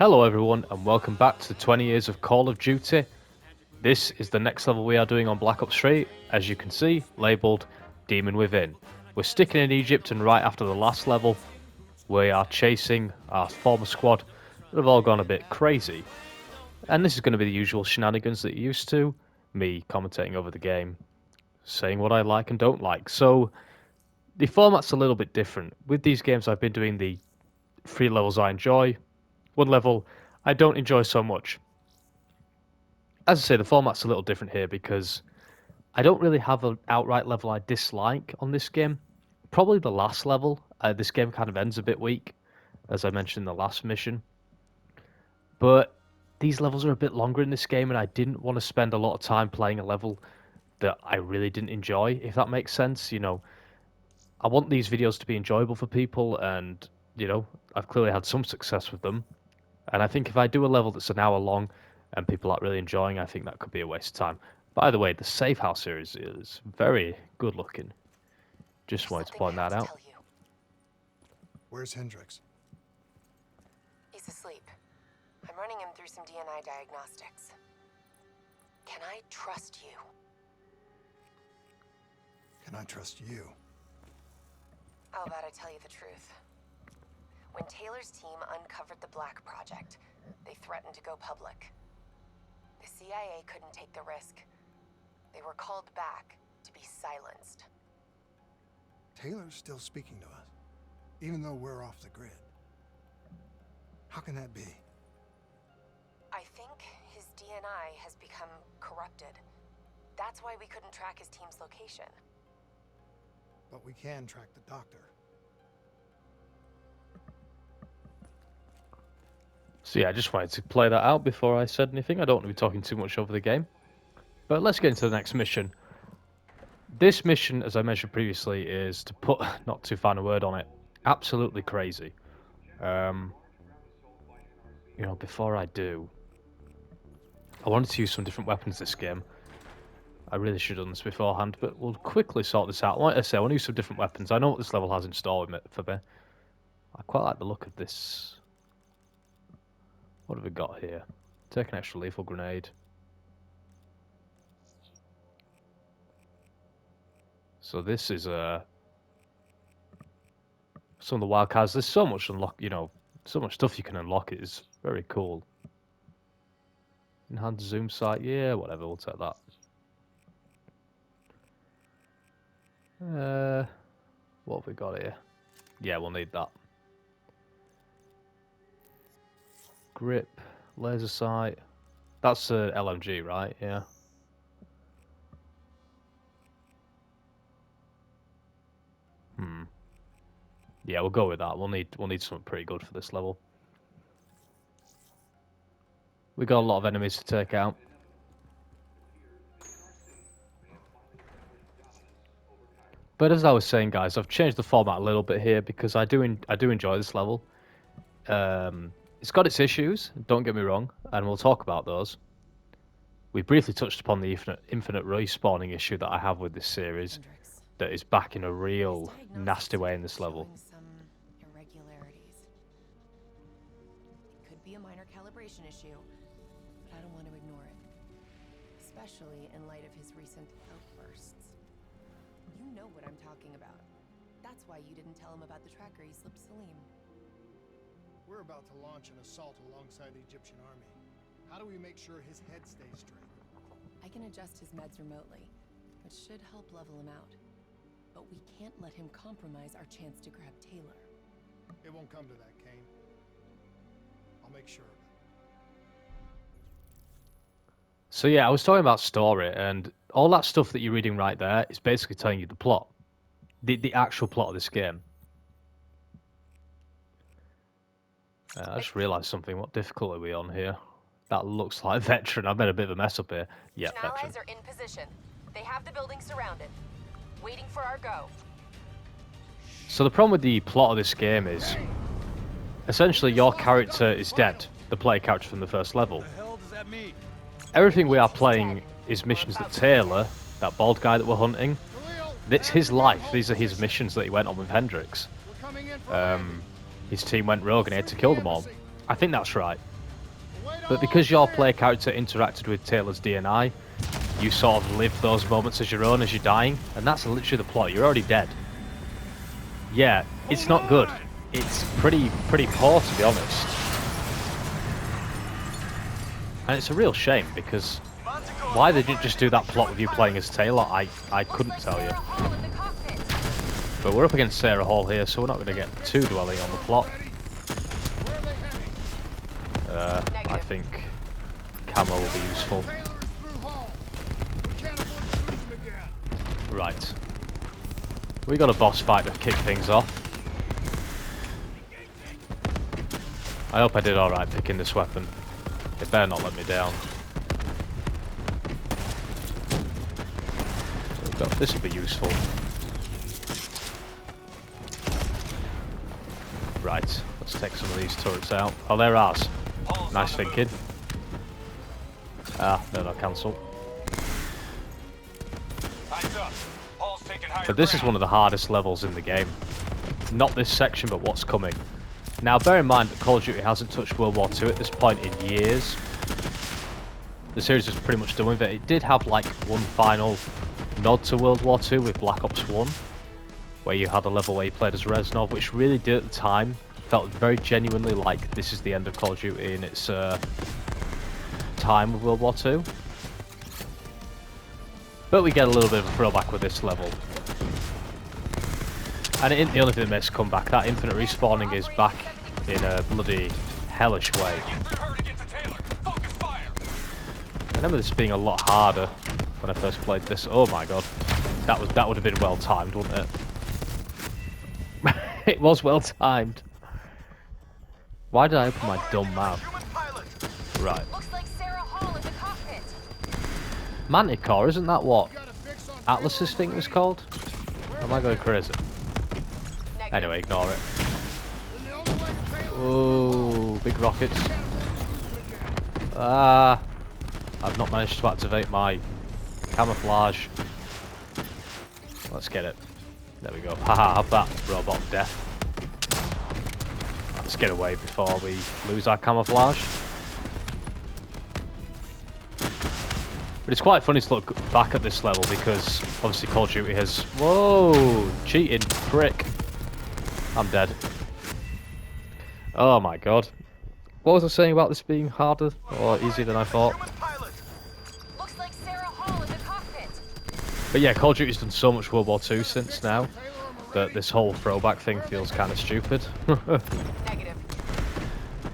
Hello everyone and welcome back to the 20 years of Call of Duty. This is the next level we are doing on Black Ops 3, as you can see, labelled Demon Within. We're sticking in Egypt and right after the last level, we are chasing our former squad that have all gone a bit crazy. And this is going to be the usual shenanigans that you're used to, me commentating over the game, saying what I like and don't like. So the format's a little bit different. With these games I've been doing the 3 levels I enjoy, 1 level I don't enjoy so much. As I say, the format's a little different here because I don't really have an outright level I dislike on this game. Probably the last level. This game kind of ends a bit weak, as I mentioned in the last mission. But these levels are a bit longer in this game, and I didn't want to spend a lot of time playing a level that I really didn't enjoy, if that makes sense. I want these videos to be enjoyable for people, and, I've clearly had some success with them. And I think if I do a level that's an hour long and people aren't really enjoying, I think that could be a waste of time. By the way, the Safe House series is very good looking. Just wanted to point that out. Where's Hendricks? He's asleep. I'm running him through some DNI diagnostics. Can I trust you? Can I trust you? How about I tell you the truth? When Taylor's team uncovered the Black Project, they threatened to go public. The CIA couldn't take the risk. They were called back to be silenced. Taylor's still speaking to us, even though we're off the grid. How can that be? I think his DNI has become corrupted. That's why we couldn't track his team's location. But we can track the doctor. So yeah, I just wanted to play that out before I said anything. I don't want to be talking too much over the game. But let's get into the next mission. This mission, as I mentioned previously, is to put, not too fine a word on it, absolutely crazy. Before I do, I wanted to use some different weapons this game. I really should have done this beforehand, but we'll quickly sort this out. Like I say, I want to use some different weapons. I know what this level has in store for me. I quite like the look of this. What have we got here? Take an extra lethal grenade. So this is some of the wildcards. There's so much so much stuff you can unlock. It is very cool. Enhanced zoom sight, yeah, whatever. We'll take that. What have we got here? Yeah, we'll need that. Grip, laser sight. That's LMG, right? Yeah. Yeah, we'll go with that. We'll need something pretty good for this level. We got a lot of enemies to take out. But as I was saying, guys, I've changed the format a little bit here because I do enjoy this level. It's got its issues, don't get me wrong, and we'll talk about those. We briefly touched upon the infinite respawning issue that I have with this series, that is back in a real nasty way in this level. Some irregularities. It could be a minor calibration issue, but I don't want to ignore it. Especially in light of his recent outbursts. You know what I'm talking about. That's why you didn't tell him about the tracker he slipped Salim. We're about to launch an assault alongside the Egyptian army. How do we make sure his head stays straight? I can adjust his meds remotely, which should help level him out. But we can't let him compromise our chance to grab Taylor. It won't come to that, Kane. I'll make sure of it. So yeah, I was talking about story, and all that stuff that you're reading right there is basically telling you the plot. The actual plot of this game. I just realised something. What difficulty are we on here? That looks like veteran. I've made a bit of a mess up here. Yeah, veteran. Allies are in position. They have the building surrounded, waiting for our go. So the problem with the plot of this game is, essentially your character is dead, the player character from the first level. Everything we are playing is missions that Taylor, that bald guy that we're hunting, it's his life. These are his missions that he went on with Hendricks. His team went rogue and he had to kill them all. I think that's right. But because your player character interacted with Taylor's DNI, you sort of live those moments as your own as you're dying, and that's literally the plot. You're already dead. Yeah, it's not good. It's pretty poor, to be honest. And it's a real shame, because why they didn't just do that plot with you playing as Taylor, I couldn't tell you. But we're up against Sarah Hall here, so we're not going to get too dwelling on the plot. I think camo will be useful. Right. We got a boss fight to kick things off. I hope I did alright picking this weapon. It better not let me down. This will be useful. Right, let's take some of these turrets out. Oh, they're ours. Nice thinking. Ah, no, cancel. But this is one of the hardest levels in the game. Not this section, but what's coming. Now, bear in mind that Call of Duty hasn't touched World War II at this point in years. The series is pretty much done with it. It did have like one final nod to World War II with Black Ops 1, where you had a level where you played as Reznov, which really did at the time. Felt very genuinely like this is the end of Call of Duty in its time with World War II. But we get a little bit of a throwback with this level. And it ain't the only thing that makes a comeback. That infinite respawning is back in a bloody hellish way. I remember this being a lot harder when I first played this. Oh my god. That would have been well timed, wouldn't it? It was well timed. Why did I open my dumb mouth? Right. Manticore, isn't that what Atlas's thing was called? Or am I going crazy? Anyway, ignore it. Oh, big rockets. Ah, I've not managed to activate my camouflage. Let's get it. There we go. Haha, have that robot death. Let's get away before we lose our camouflage. But it's quite funny to look back at this level because obviously Call of Duty has... Whoa! Cheating prick. I'm dead. Oh my god. What was I saying about this being harder or easier than I thought? Looks like Sarah Hall in the cockpit. But yeah, Call of Duty's done so much World War II since now that this whole throwback thing feels kind of stupid. Negative.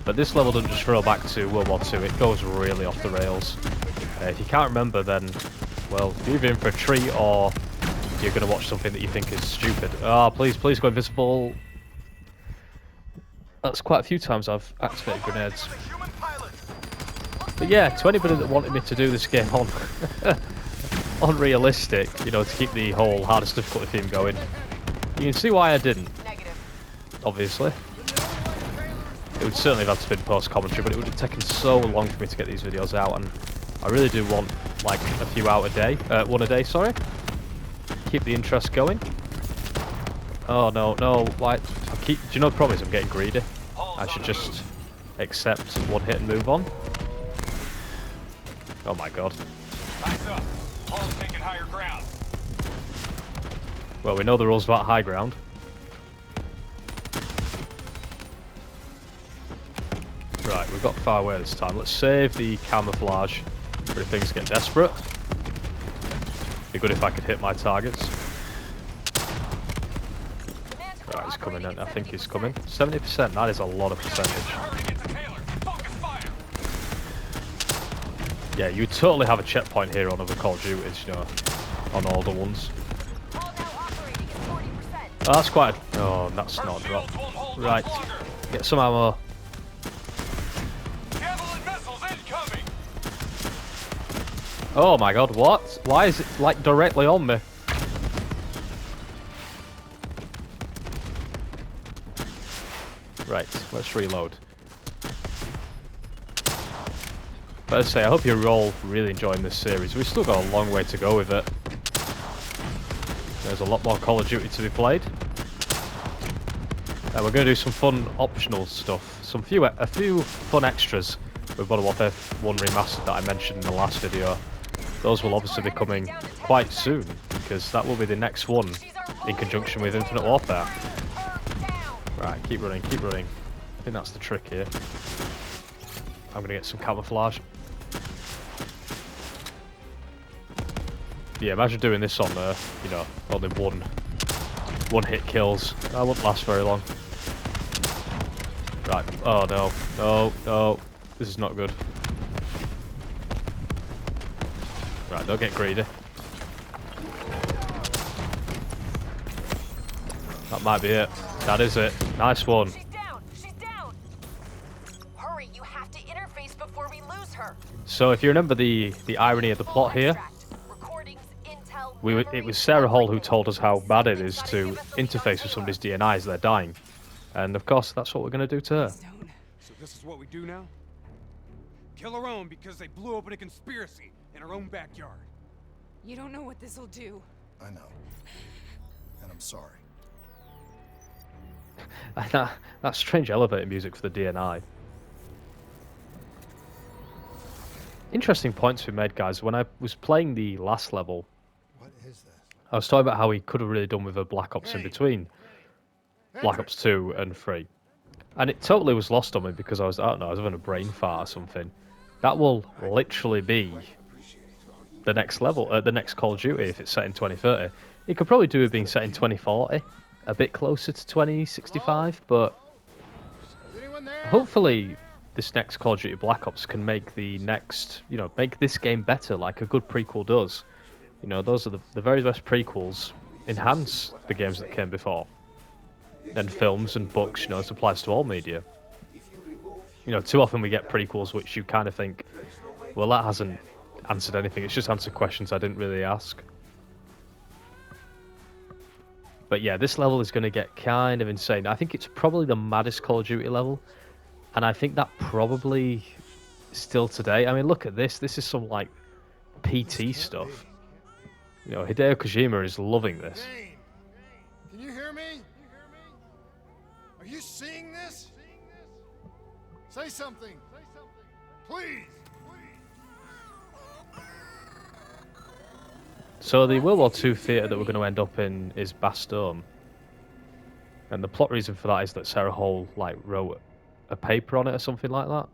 But this level doesn't just throw back to World War II, it goes really off the rails. If you can't remember, then, well, you're either in for a treat or you're going to watch something that you think is stupid. Ah, please go invisible. That's quite a few times I've activated grenades. But yeah, to anybody that wanted me to do this game on unrealistic, you know, to keep the whole hardest difficulty theme going, you can see why I didn't. Obviously. It would certainly have had to be post-commentary, but it would have taken so long for me to get these videos out, and I really do want, like, a few out a day. One a day, sorry. Keep the interest going. Oh, no, why? Do you know the problem is I'm getting greedy? I should just accept one hit and move on. Oh my god. Well, we know the rules about high ground. Right, we've got far away this time. Let's save the camouflage for if things get desperate. Be good if I could hit my targets. Right, he's coming in. I think he's coming. 70%, that is a lot of percentage. Yeah, you totally have a checkpoint here on other Call of Duties, you know, on older ones. Oh, that's quite a... Oh, that's not a drop. Right, get some ammo. Oh my god, what? Why is it, like, directly on me? Right, let's reload. But as I say, I hope you're all really enjoying this series. We've still got a long way to go with it. There's a lot more Call of Duty to be played. And we're going to do some fun optional stuff. A few fun extras with Modern Warfare 1 Remastered that I mentioned in the last video. Those will obviously be coming quite soon, because that will be the next one in conjunction with Infinite Warfare. Right, keep running, keep running. I think that's the trick here. I'm gonna get some camouflage. Yeah, imagine doing this on you know, only one hit kills. That won't last very long. Right, oh no, no, no. This is not good. Right, don't get greedy. That might be it. That is it. Nice one. She's down. She's down. Hurry, you have to interface before we lose her. So if you remember the irony of the plot here, it was Sarah Hall who told us how bad it is to interface with somebody's DNA as they're dying. And of course, that's what we're going to do to her. So this is what we do now? Kill our own because they blew open a conspiracy in our own backyard. You don't know what this'll do. I know. And I'm sorry. That strange elevator music for the DNI. Interesting points we made, guys. When I was playing the last level, What is this? I was talking about how he could have really done with a Black Ops in between Black Ops 2 and 3. And it totally was lost on me because I don't know, I was having a brain fart or something. That will literally be the next level, the next Call of Duty if it's set in 2030. It could probably do it being set in 2040, a bit closer to 2065, but hopefully this next Call of Duty Black Ops can make the next, you know, make this game better like a good prequel does. You know, those are the very best prequels, enhance the games that came before. And films and books, you know, this applies to all media. You know, too often we get prequels which you kind of think, well, that hasn't answered anything, it's just answered questions I didn't really ask. But yeah, this level is going to get kind of insane. I think it's probably the maddest Call of Duty level. And I think that probably still today. I mean, look at this. This is some, like, PT stuff. You know, Hideo Kojima is loving this. Dane, can you hear me? Are you seeing this? Say something. Please. So the World War II theatre that we're going to end up in is Bastogne. And the plot reason for that is that Sarah Hall, like, wrote a paper on it or something like that.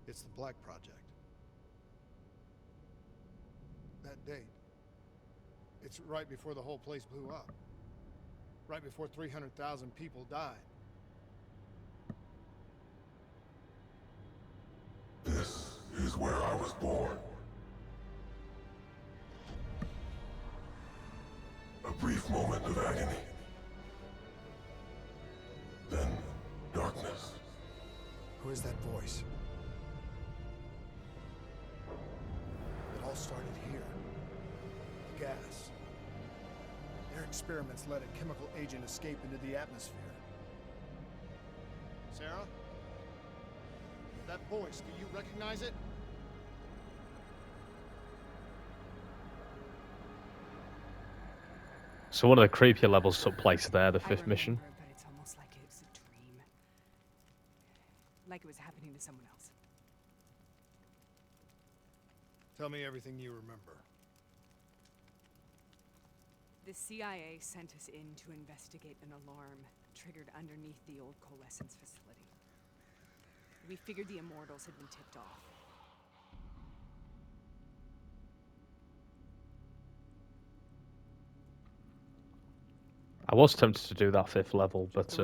It's the Black Project. That date. It's right before the whole place blew up. Right before 300,000 people died. This is where I was born. A brief moment of agony. Then darkness. Who is that voice? It all started here. The gas. Their experiments let a chemical agent escape into the atmosphere. Sarah? That voice, do you recognize it? So one of the creepier levels took place there, the I fifth mission. remember, but it's almost like it was a dream. Like it was happening to someone else. Tell me everything you remember. The CIA sent us in to investigate an alarm triggered underneath the old coalescence facility. We figured the Immortals had been tipped off. I was tempted to do that fifth level, but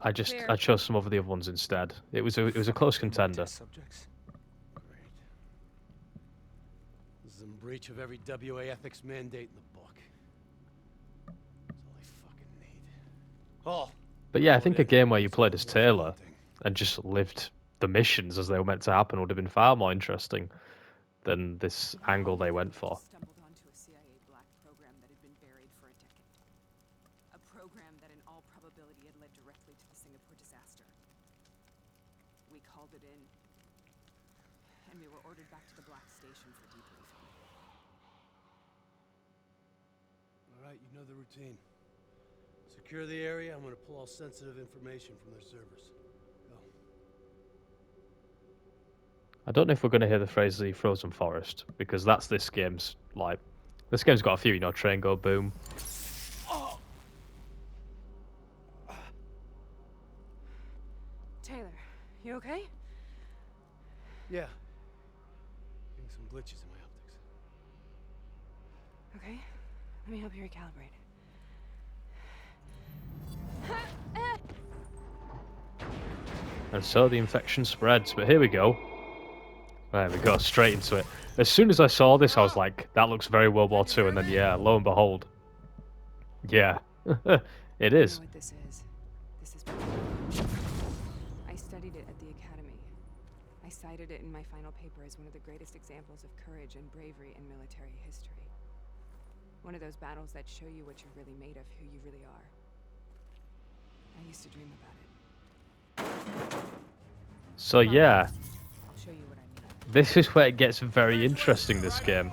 I chose some of the other ones instead. It was a close contender. Subjects. Great. This is in breach of every WA ethics mandate in the book. That's all I fucking need. Oh. But yeah, I think a game where you played as Taylor and just lived the missions as they were meant to happen would have been far more interesting than this angle they went for. Stumbled onto a CIA black program that had been buried for a decade. A program that in all probability had led directly to the Singapore disaster. We called it in, and we were ordered back to the Black Station for debriefing. All right, you know the routine. Secure the area. I'm gonna pull all sensitive information from their servers. Go. I don't know if we're going to hear the phrase the frozen forest, because that's this game's, like... This game's got a few, you know, train go boom. Taylor, you okay? Yeah. Getting some glitches in my optics. Okay. Let me help you recalibrate. And so the infection spreads, but here we go. There we go, straight into it. As soon as I saw this, I was like, that looks very World War II, and then yeah, lo and behold. Yeah, it is. I know what this is. This is... I studied it at the Academy. I cited it in my final paper as one of the greatest examples of courage and bravery in military history. One of those battles that show you what you're really made of, who you really are. I used to dream about it. So yeah, I'll show you what I mean. this is where it gets very interesting, this game.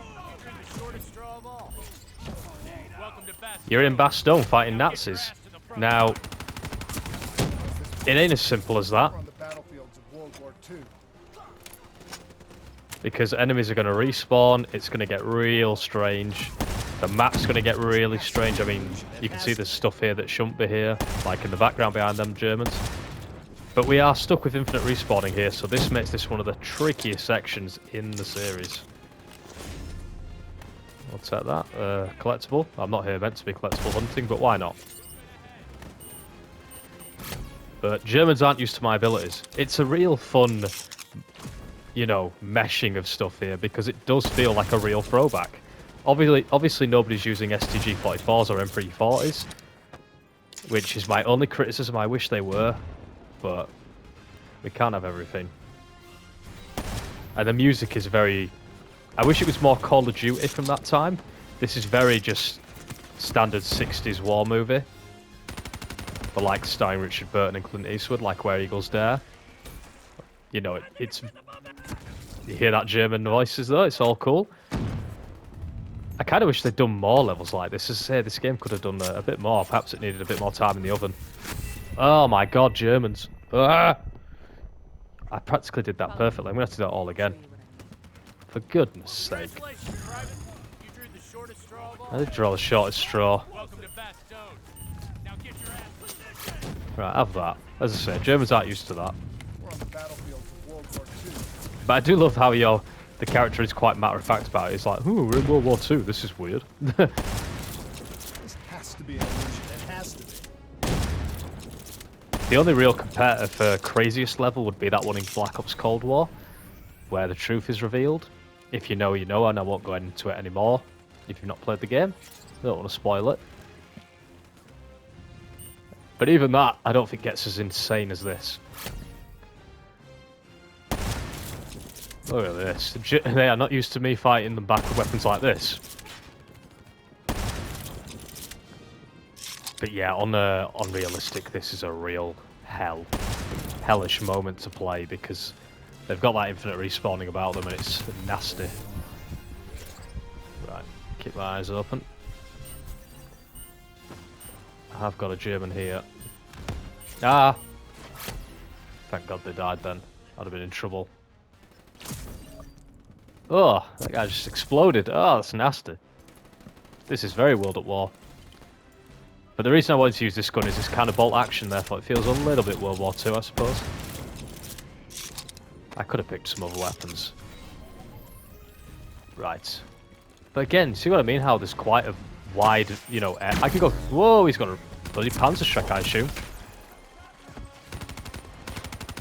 You're in Bastogne fighting Nazis. Now, it ain't as simple as that, On the battlefields of World War II. because enemies are going to respawn, it's going to get real strange. The map's going to get really strange. I mean, you can see there's stuff here that shouldn't be here, like in the background behind them Germans. But we are stuck with infinite respawning here, so this makes this one of the trickiest sections in the series. I'll take that. Collectible. I'm not here meant to be collectible hunting, but why not? But Germans aren't used to my abilities. It's a real fun, you know, meshing of stuff here, because it does feel like a real throwback. Obviously nobody's using STG-44s or M340s, which is my only criticism. I wish they were, but we can't have everything. And the music is very... I wish it was more Call of Duty from that time. This is very just standard 60s war movie. But like starring Richard Burton and Clint Eastwood, like Where Eagles Dare. You know, it's... You hear that German voices though, it's all cool. I kind of wish they'd done more levels like this. As I say, this game could have done a bit more. Perhaps it needed a bit more time in the oven. Oh my god, Germans. Ah! I practically did that perfectly. I'm going to have to do that all again. For goodness sake. I did draw the shortest straw. Right, have that. As I say, Germans aren't used to that. We're on the battlefields of World War II. But I do love how the character is quite matter-of-fact about it. It's like, ooh, we're in World War II, this is weird. This has to be an illusion. It has to be. The only real competitor for craziest level would be that one in Black Ops Cold War, where the truth is revealed. If you know, you know, and I won't go into it anymore if you've not played the game. I don't want to spoil it. But even that, I don't think gets as insane as this. Look at this. They are not used to me fighting them back with weapons like this. But yeah, on realistic, this is a real hellish moment to play, because they've got that infinite respawning about them and it's nasty. Right, keep my eyes open. I have got a German here. Ah! Thank God they died then. I'd have been in trouble. Oh, that guy just exploded. Oh, that's nasty. This is very World at War. But the reason I wanted to use this gun is this kind of bolt action, therefore it feels a little bit World War II, I suppose. I could have picked some other weapons. Right. But again, see what I mean? How there's quite a wide, you know, I can go... Whoa, he's got a bloody Panzerschreck, I assume.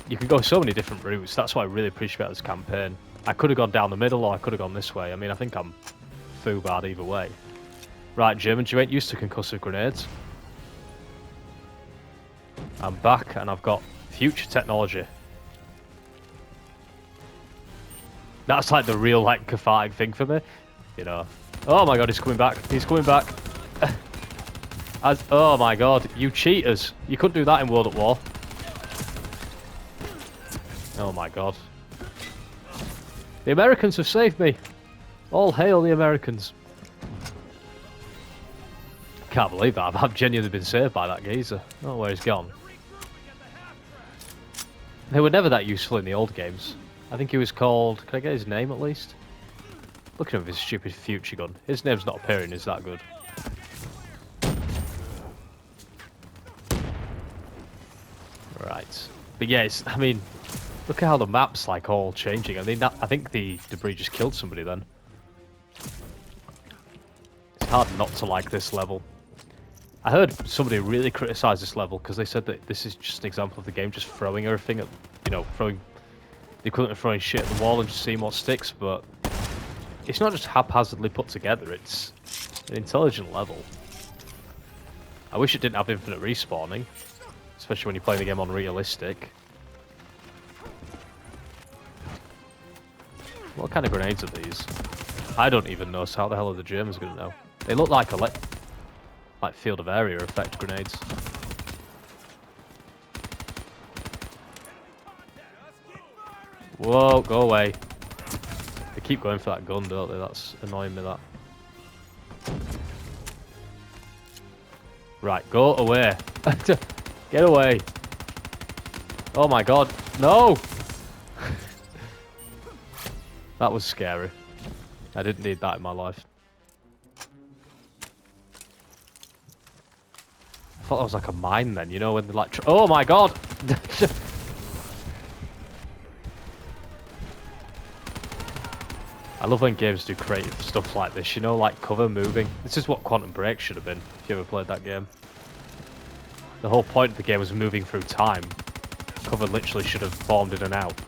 You can go so many different routes. That's what I really appreciate about this campaign. I could have gone down the middle, or I could have gone this way. I mean, I think I'm foo bad either way. Right, Germans, you ain't used to concussive grenades. I'm back, and I've got future technology. That's like the real, like, cathartic thing for me, you know. Oh my god, he's coming back. He's coming back. Oh my god, you cheaters. You couldn't do that in World at War. Oh my god. The Americans have saved me. All hail the Americans. can't believe that. I've genuinely been saved by that geezer. Oh, where he's gone. They were never that useful in the old games. I think he was called... Can I get his name at least? Looking at his stupid future gun. His name's not appearing, is that good? Right. But yeah, I mean, look at how the map's like all changing. I mean, I think the debris just killed somebody then. It's hard not to like this level. I heard somebody really criticise this level because they said that this is just an example of the game just throwing everything at, you know, throwing the equivalent of throwing shit at the wall and just seeing what sticks, but it's not just haphazardly put together, it's an intelligent level. I wish it didn't have infinite respawning, especially when you're playing the game on realistic. What kind of grenades are these? I don't even know, so how the hell are the Germans going to know? They look like like field of area effect grenades. Whoa, go away. They keep going for that gun, don't they? That's annoying me, that. Right, go away. Get away. Oh my god. No! That was scary. I didn't need that in my life. I thought that was like a mine then, you know, when they're like... Oh my god! I love when games do creative stuff like this, you know, like cover moving. This is what Quantum Break should have been, if you ever played that game. The whole point of the game was moving through time. Cover literally should have formed in and out.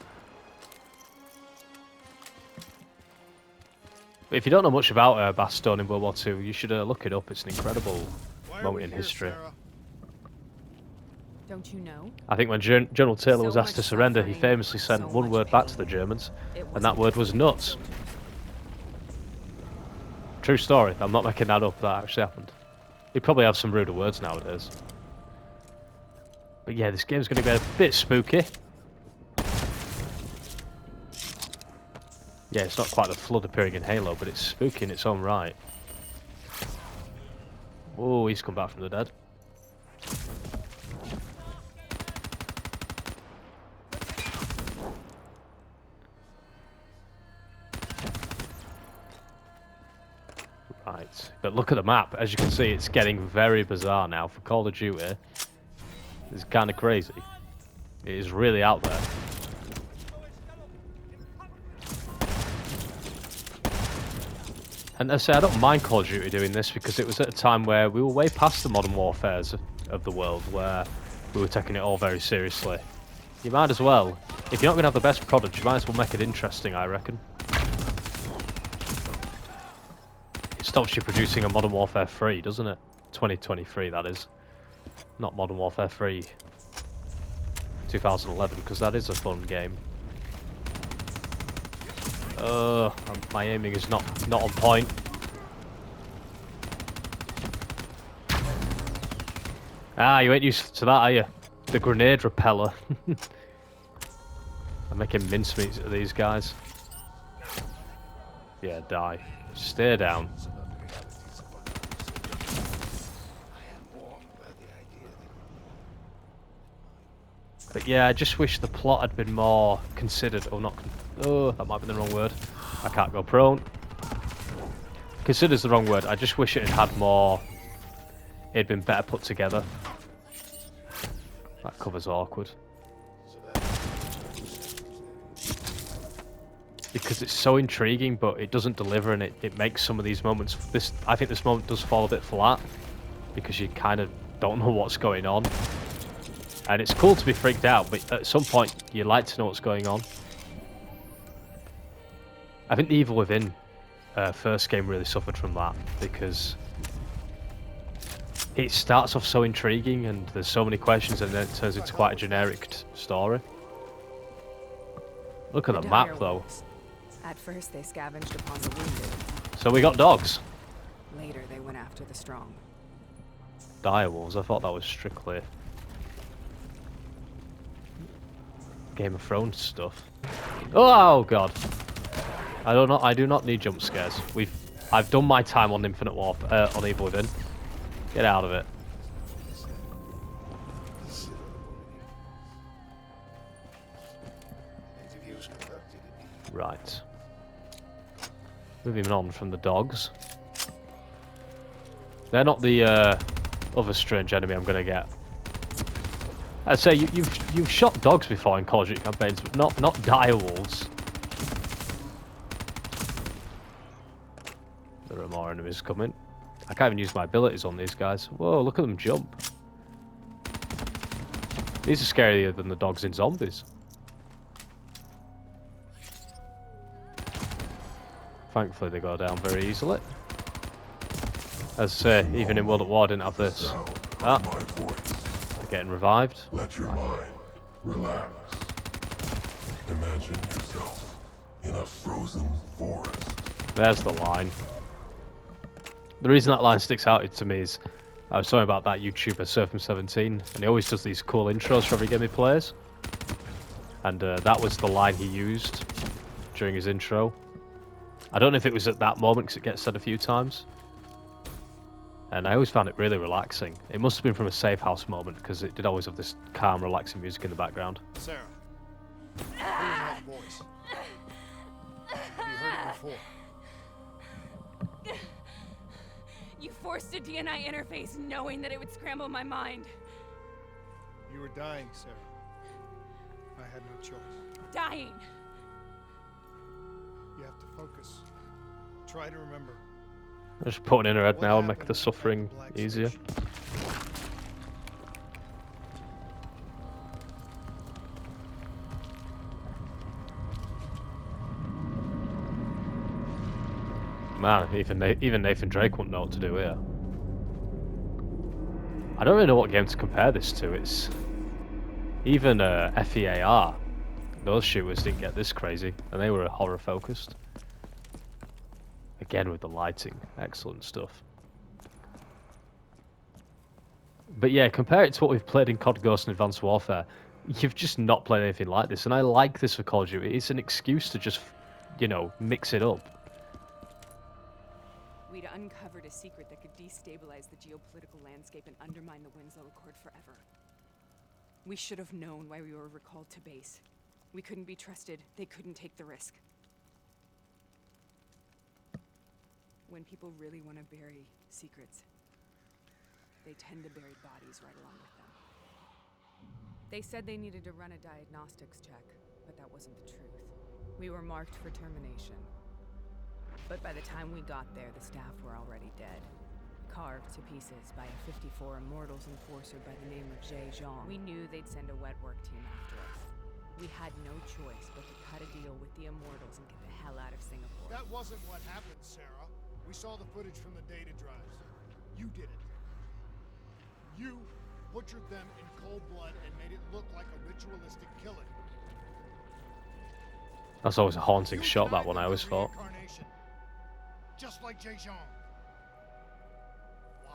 But if you don't know much about Bastogne in World War II, you should look it up. It's an incredible moment in history. Don't you know? I think when General Taylor was asked to surrender, he famously sent one word back to the Germans, and that word was nuts. True story. I'm not making that up. That actually happened. We probably have some ruder words nowadays. But yeah, this game's going to get a bit spooky. Yeah, it's not quite the flood appearing in Halo, but it's spooky in its own right. Oh, he's come back from the dead. Right, but look at the map. As you can see, it's getting very bizarre now for Call of Duty. It's kind of crazy. It is really out there. And I say I don't mind Call of Duty doing this because it was at a time where we were way past the modern warfares of the world, where we were taking it all very seriously. You might as well. If you're not going to have the best product, you might as well make it interesting, I reckon. It stops you producing a Modern Warfare 3, doesn't it? 2023, that is. Not Modern Warfare 3 2011, because that is a fun game. My aiming is not on point. Ah, you ain't used to that, are you? The grenade repeller. I'm making mincemeat of these guys. Yeah, die. Stay down. But yeah, I just wish the plot had been more considered, or not. Oh, that might be the wrong word. I can't go prone. Consider's the wrong word. I just wish it had more. It'd been better put together. That cover's awkward. Because it's so intriguing, but it doesn't deliver, and it makes some of these moments. I think this moment does fall a bit flat because you kind of don't know what's going on. And it's cool to be freaked out, but at some point you like to know what's going on. I think the Evil Within first game really suffered from that, because it starts off so intriguing and there's so many questions, and then it turns into quite a generic story. Look at the map though. At first they scavenged upon the wounded. So we got dogs. Later they went after the strong. Direwolves, I thought that was strictly Game of Thrones stuff. Oh god. I do not need jump scares. I've done my time on Infinite Warfare, on Evil Within. Get out of it. Right. Moving on from the dogs. They're not the other strange enemy I'm gonna get. I'd say you've shot dogs before in Call of Duty campaigns, but not direwolves. There are more enemies coming. I can't even use my abilities on these guys. Whoa, look at them jump. These are scarier than the dogs in Zombies. Thankfully they go down very easily. As I say, even in World at War I didn't have this. Ah, they're getting revived. Let your mind relax. Imagine yourself in a frozen forest. There's the line. The reason that line sticks out to me is I was talking about that YouTuber Surfing17, and he always does these cool intros for every game he plays. And that was the line he used during his intro. I don't know if it was at that moment because it gets said a few times. And I always found it really relaxing. It must have been from a safe house moment because it did always have this calm, relaxing music in the background. Sarah, here's that voice. Have you heard it before? You forced a DNI interface knowing that it would scramble my mind. You were dying, Sarah. I had no choice. Dying. You have to focus. Try to remember. Just put it in her head What now and make happened the at suffering the Black easier. Station? Man, even Nathan Drake wouldn't know what to do here. I don't really know what game to compare this to. It's even FEAR. Those shooters didn't get this crazy, and they were horror focused. Again with the lighting, excellent stuff. But yeah, compare it to what we've played in COD Ghost and Advanced Warfare. You've just not played anything like this, and I like this for Call of Duty. It's an excuse to just, you know, mix it up. We'd uncovered a secret that could destabilize the geopolitical landscape and undermine the Winslow Accord forever. We should have known why we were recalled to base. We couldn't be trusted. They couldn't take the risk. When people really want to bury secrets, they tend to bury bodies right along with them. They said they needed to run a diagnostics check, but that wasn't the truth. We were marked for termination. But by the time we got there, the staff were already dead. Carved to pieces by a 54 Immortals enforcer by the name of Jay Zhang. We knew they'd send a wet work team after us. We had no choice but to cut a deal with the Immortals and get the hell out of Singapore. That wasn't what happened, Sarah. We saw the footage from the data drives. You did it. You butchered them in cold blood and made it look like a ritualistic killing. That's always a haunting You shot, that tied one, I them always to thought. reincarnation. Just like Jay Zhang. Why?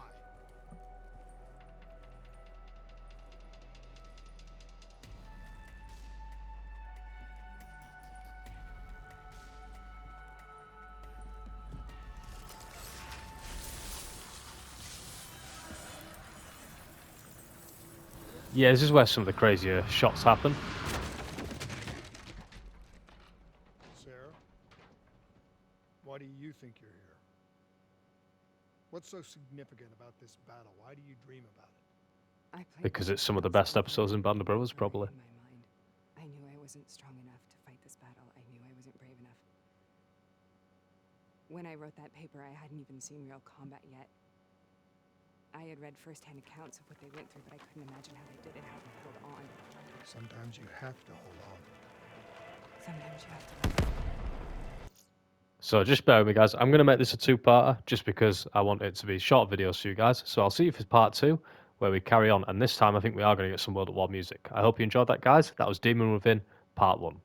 Yeah, this is where some of the crazier shots happen. Sarah, why do you think you're here? What's so significant about this battle? Why do you dream about it? Because it's some of the best episodes in Band of Brothers, probably. In my mind, I knew I wasn't strong enough to fight this battle. I knew I wasn't brave enough. When I wrote that paper, I hadn't even seen real combat yet. I had read first-hand accounts of what they went through, but I couldn't imagine how they did it, how they held on. Sometimes you have to hold on. Sometimes you have to. So just bear with me, guys. I'm going to make this a two-parter just because I want it to be short videos for you guys. So I'll see you for part 2, where we carry on. And this time, I think we are going to get some World at War music. I hope you enjoyed that, guys. That was Demon Within, part 1.